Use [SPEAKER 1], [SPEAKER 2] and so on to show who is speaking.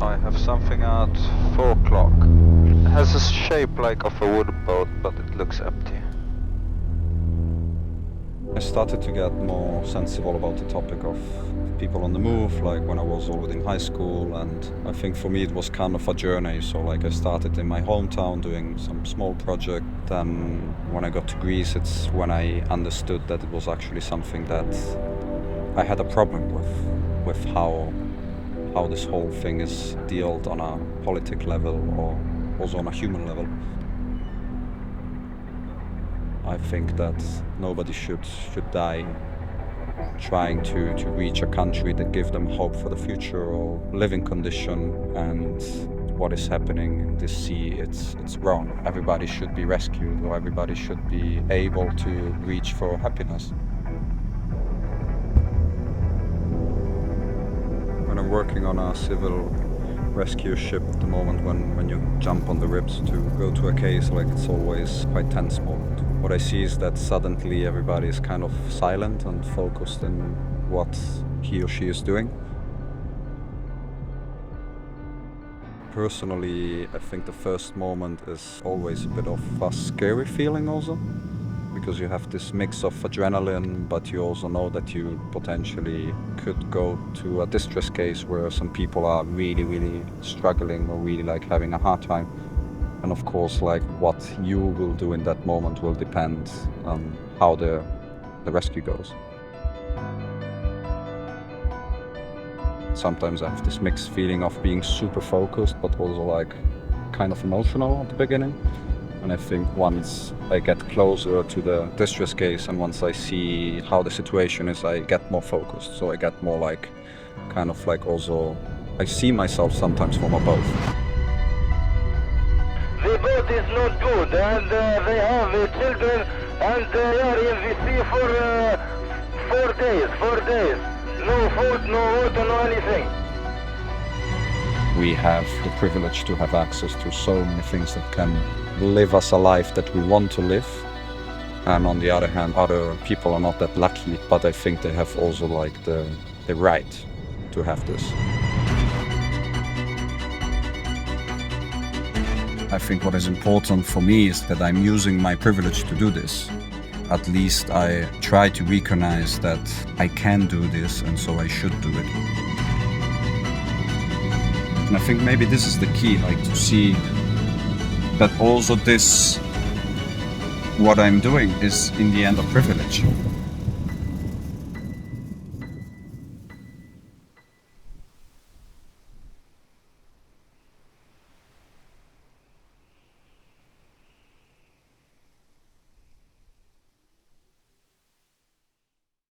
[SPEAKER 1] I have something at 4 o'clock. It has a shape like of a wooden boat, but it looks empty.
[SPEAKER 2] I started to get more sensible about the topic of people on the move, like when I was already in high school, and I think for me it was kind of a journey. So like I started in my hometown doing some small project, then when I got to Greece it's when I understood that it was actually something that I had a problem with how this whole thing is dealt on a politic level or also on a human level. I think that nobody should die trying to reach a country that gives them hope for the future or living condition, and what is happening in this sea, it's wrong. Everybody should be rescued, or everybody should be able to reach for happiness. When I'm working on a civil rescue ship at the moment, when you jump on the ribs to go to a case, like it's always quite tense moment. What I see is that suddenly everybody is kind of silent and focused in what he or she is doing. Personally, I think the first moment is always a bit of a scary feeling also, because you have this mix of adrenaline, but you also know that you potentially could go to a distress case where some people are really struggling or really like having a hard time. And of course, like what you will do in that moment will depend on how the rescue goes. Sometimes I have this mixed feeling of being super focused, but also like kind of emotional at the beginning. And I think once I get closer to the distress case and once I see how the situation is, I get more focused. So I get more like, kind of like also, I see myself sometimes from above.
[SPEAKER 3] The boat is not good, and they have children, and they are in the sea for 4 days. No food, no water, no anything.
[SPEAKER 2] We have the privilege to have access to so many things that can live us a life that we want to live. And on the other hand, other people are not that lucky, but I think they have also like the right to have this. I think what is important for me is that I'm using my privilege to do this. At least I try to recognize that I can do this, and so I should do it. And I think maybe this is the key, like to see that also this, what I'm doing is in the end a privilege.